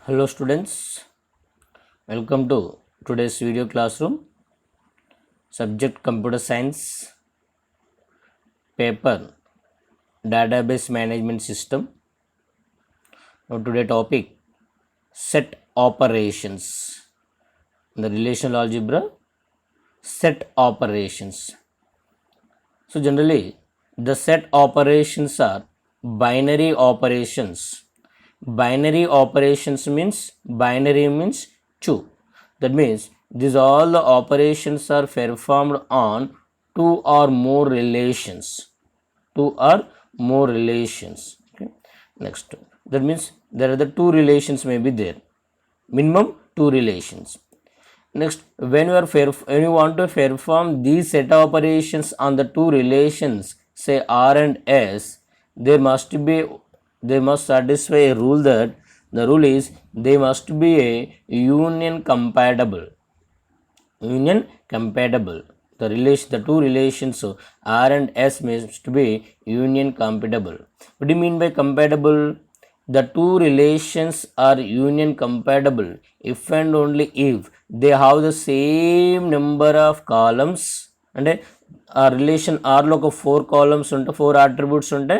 Hello students, welcome to today's video classroom. Subject Computer Science, paper Database Management System. Now today topic set operations. In the relational algebra, set operations. So generally the set operations are binary operations. Binary operations means two. That means these all the operations are performed on two or more relations. Okay. Next, that means there are the two relations may be there. Minimum two relations. Next, when you want to perform these set operations on the two relations, say R and S, they must satisfy a rule that the rule is they must be a union compatible. The two relations R and S must be union compatible. What do you mean by compatible? The two relations are union compatible if and only if they have the same number of columns. అంటే ఆ relation ఆర్లో ఒక 4 columns ఉంటే 4 attributes ఉంటే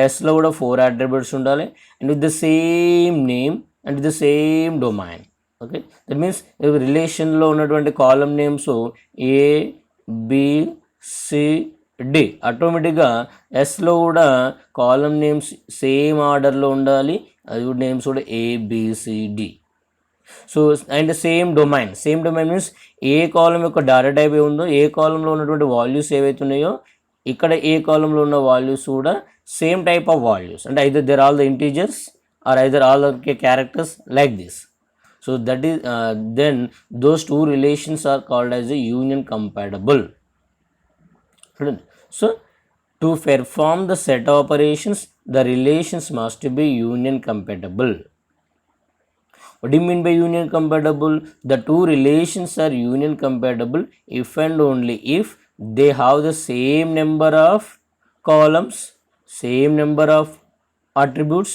ఎస్లో కూడా 4 attributes ఉండాలి and with the same name and with the same domain. Okay, that means రిలేషన్లో ఉన్నటువంటి column names A B C D ఆటోమేటిక్గా ఎస్లో కూడా కాలమ్ నేమ్స్ సేమ్ ఆర్డర్లో ఉండాలి, అది కూడా నేమ్స్ కూడా ABCD. So and same domain means ఏ కాలం యొక్క డేటా టైప్ ఉందో, ఏ కాలంలో ఉన్నటువంటి వాల్యూస్ ఏవైతే ఉన్నాయో ఇక్కడ ఏ కాలంలో ఉన్న వాల్యూస్ కూడా సేమ్ టైప్ ఆఫ్ వాల్యూస్, అంటే either they're all the integers or either all the characters like this. So that is then those two relations are called as a union compatible. So to perform the set operations, the relations must be union compatible. What do you mean by union compatible? The two relations are union compatible if and only if they have the same number of columns, same number of attributes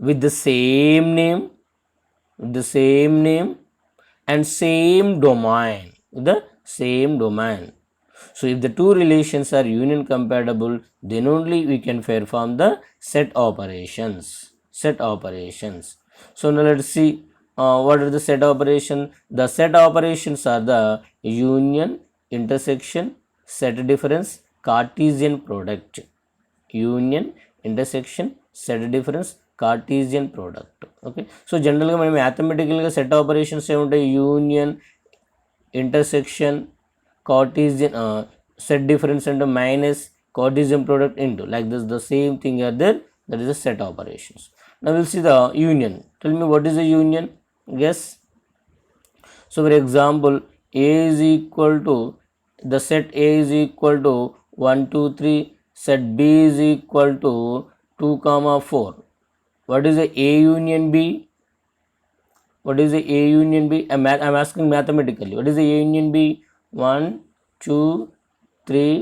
with the same name and same domain. So if the two relations are union compatible, then only we can perform the set operations. So now let's see what are the set operations. The set operations are the union, intersection, set difference, Cartesian product. Union, intersection, set difference, Cartesian product. Okay, so జనరల్గా మనం మ్యాథమెటికల్గా set operations ఏముంటాయి? Union, intersection, Cartesian, set difference అంటే minus Cartesian product into like this, the same thing are there, that is the set operations. Now will see the union. Tell me what is the union? Guess. So for example A is equal to, the set A is equal to 1 2 3, set B is equal to 2 4. What is the A union B? What is the A union B? I'm asking mathematically. What is the A union B? 1 2 3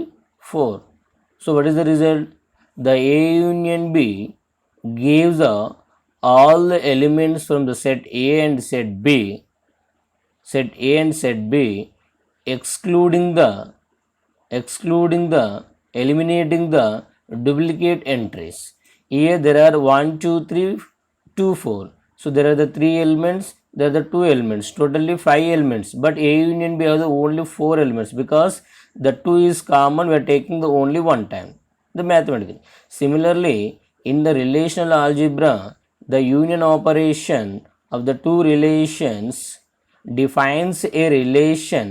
4. So what is the result? The A union B gives all the elements from the set A and set B, excluding the eliminating the duplicate entries. Here there are 1 2 3 2 4. So there are the 3 elements, there are the 2 elements, totally 5 elements, but A union B has only 4 elements because the 2 is common, we are taking the only one time, the mathematical. Similarly, in the relational algebra, the union operation of the two relations defines a relation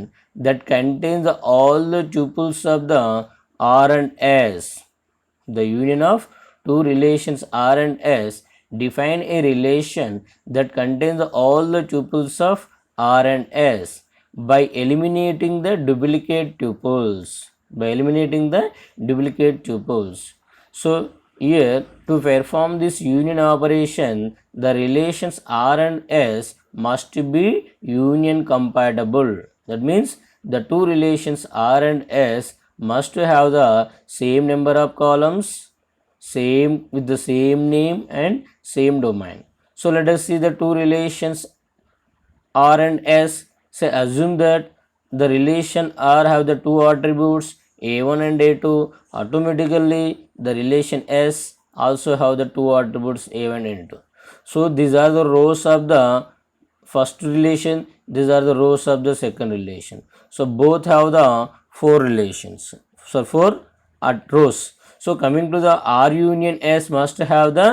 that contains all the tuples of the R and S. The union of two relations R and S define a relation that contains all the tuples of R and S by eliminating the duplicate tuples. So here, to perform this union operation, the relations R and S must be union compatible. That means the two relations R and S must have the same number of columns, same with the same name and same domain. So let us see the two relations R and S. Say assume that the relation R have the two attributes A1 and A2. Automatically the relation S also have the two attributes A1 and A2. So these are the rows of the first relation, these are the rows of the second relation. So both have the four relations. So four at rows. So coming to the R union S must have the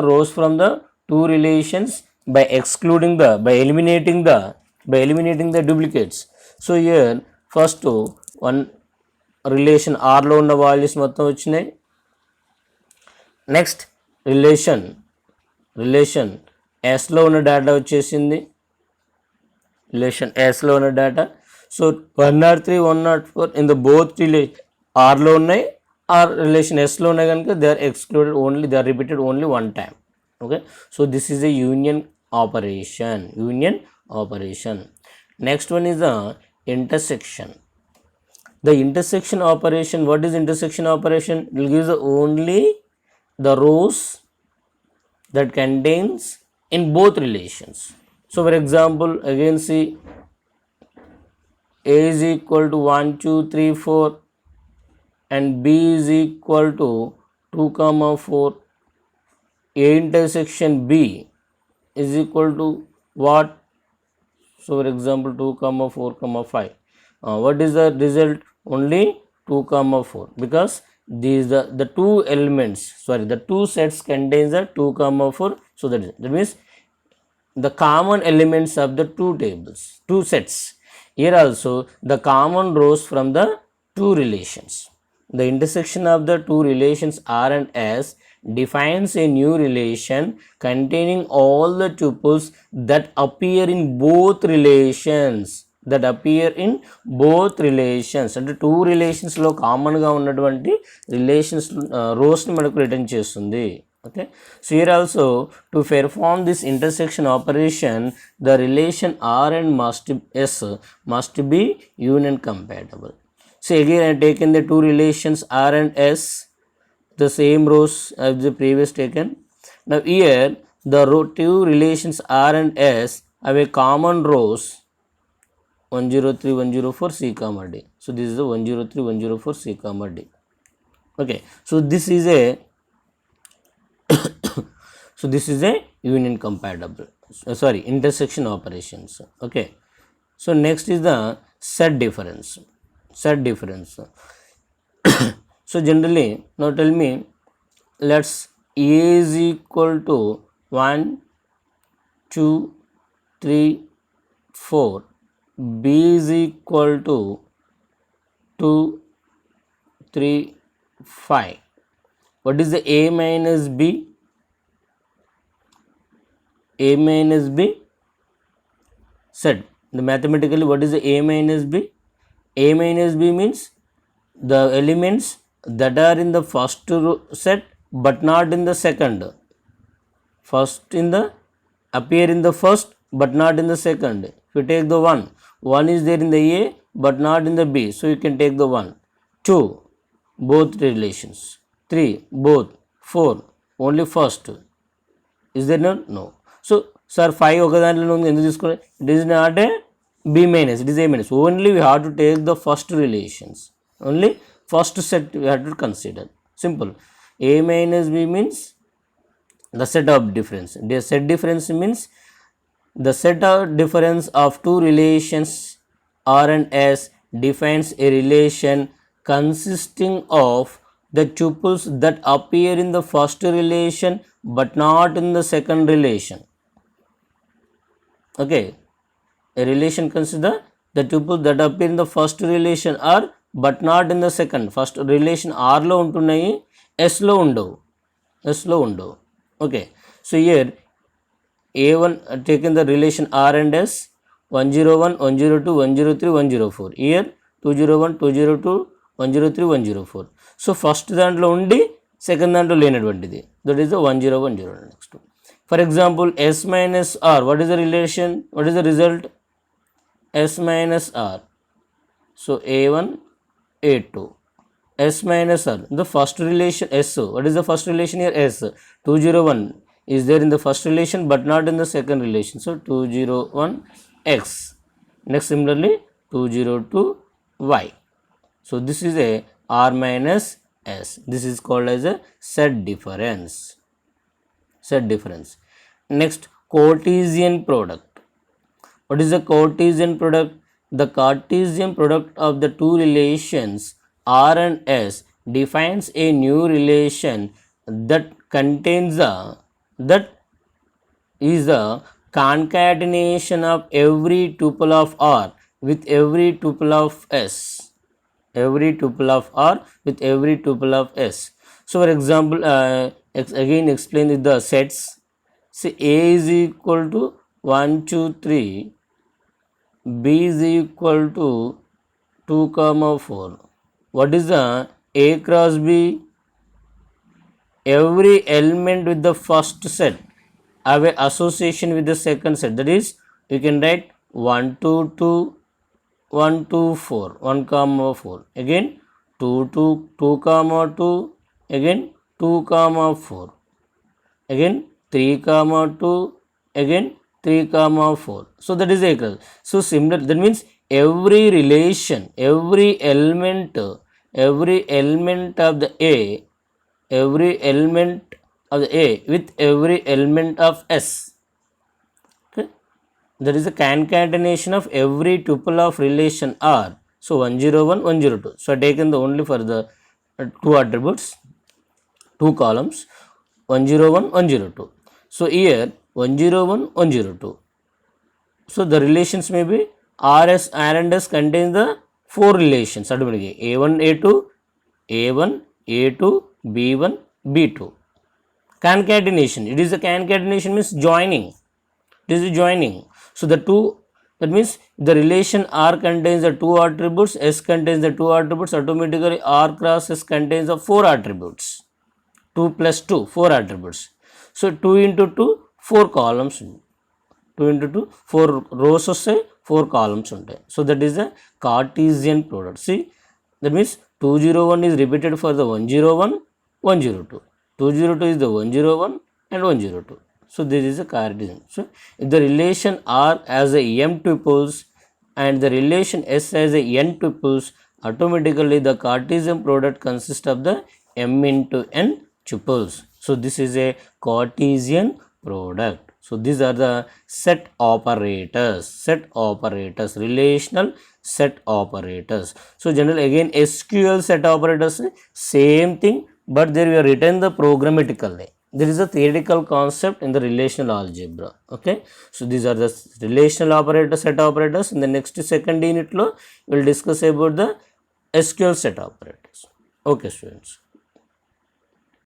rows from the two relations by excluding the by eliminating the duplicates. So here first one relation R లో ఉన్న values మొత్తం వచ్చినాయి. Next relation S లో ఉన్న data వచ్చేసింది. Relation S లో ఉన్న డేటా. So 103 104 in the both relation R లో ఉన్నాయి, ఆర్ రిలేషన్ S లో ఉన్నాయి కనుక they are excluded only, they are repeated only one time. Okay, so this is a union operation. Next one is the intersection. The intersection operation, what is intersection operation? It will give only the rows that contains in both relations. So for example, again see A is equal to 1 2 3 4 and B is equal to 2 comma 4. A intersection B is equal to what? So for example 2 comma 4 comma 5. What is the result? Only 2 comma 4, because these are the two elements, the two sets contains the 2 comma 4. So that means the common elements of the two tables, two sets. Here also the common rows from the two relations. The intersection of the two relations R and S defines a new relation containing all the tuples that appear in both relations. అంటే two రిలేషన్స్లో కామన్గా ఉన్నటువంటి relations రోస్ని మనకు return చేస్తుంది. Okay, so here also to perform this intersection operation the relation R and must be union compatible. So again I taken the two relations R and S, the same rows as the previous taken. Now here the two relations R and S have a common rows 103 104 C comma D. So this is the 103 104 C comma D. Okay, so this is a union compatible, intersection operations. Okay, so next is the set difference. So generally, now tell me, let's A is equal to 1 2 3 4, B is equal to 2 3 5. What is the A minus B? Said the mathematically, what is the A minus B? A minus B means the elements that are in the first set but not in the second. Appear in the first but not in the second. If you take the 1 is there in the A but not in the B, so you can take the 1. 2, both relations. 3, both. 4, only first. Is there none? No. So sir 5 ఒక దాంట్లో ఉంది, ఎందుకు తీసుకోవాలి? It is not a B minus, it is A minus. Only we have to take the first relations, only first set we have to consider. Simple. A minus B means the set of difference. The set difference means the set of difference of two relations R and S defines a relation consisting of the tuples that appear in the first relation but not in the second relation. Okay, a relation consider the tuples that appear in the first relation R but not in the second. First relation R లో ఉంటున్నాయి, S లో ఉండవు. Okay, so here A1 taken the relation R and S 101 102 103 104. Here 201 202 103 104. So first దాంట్లో ఉండి second దాంట్లో లేనటువంటిది, that is the 1010. Next for example S minus R, what is the relation, what is the result? S minus R. So A1 A2. S minus R, the first relation S. What is the first relation here? S. 201 is there in the first relation but not in the second relation. So 201 X. Next similarly 202 Y. So this is a R minus S. This is called as a set difference. Set difference. Next, Cartesian product. What is the Cartesian product? The Cartesian product of the two relations R and S defines a new relation that contains that is the concatenation of every tuple of R with every tuple of S. Every tuple of R with every tuple of S. So for example, again explain with the sets. See, A is equal to 1, 2, 3. B is equal to 2, 4. What is the A cross B? Every element with the first set have a association with the second set. That is, you can write 1, 2, 2, 1, 2, 4, 1, 4. Again 2, 2, 2, 2. Again 2, 4. Again 3, 2. Again 3, 4. So that is a cross. So similar, that means every relation, every element of the A, every element of the A with every element of S. Okay, there is a concatenation of every tuple of relation R. So 101, 102. So I taken the only for the two attributes, two columns, 101, 102. So here 101, 102. So the relations may be R and S contains the four relations automatically: A1, A2, A1, A2, B1, B2. Concatenation. It is a concatenation means joining. It is joining. So the two, that means the relation R contains the two attributes, S contains the two attributes, automatically R cross S contains the four attributes. 2 plus 2, 4 attributes. So 2 into 2, 4 columns. 2 into 2, 4 rows వస్తాయి, 4 columns ఉంటాయి. So that is the Cartesian product. See, that means 201 is repeated for the 101, 102. 202 is the 101 and 102. So this is a Cartesian. So if the relation R has a m tuples and the relation S has a n tuples, automatically the Cartesian product consists of the m into n tuples. So this is a Cartesian product. So these are the set operators, relational set operators. So general again SQL set operators, same thing, but there we are written the programmatically. There is a theoretical concept in the relational algebra. Okay, so these are the relational operator set operators. In the next second unit lo we will discuss about the SQL set operators. Okay students.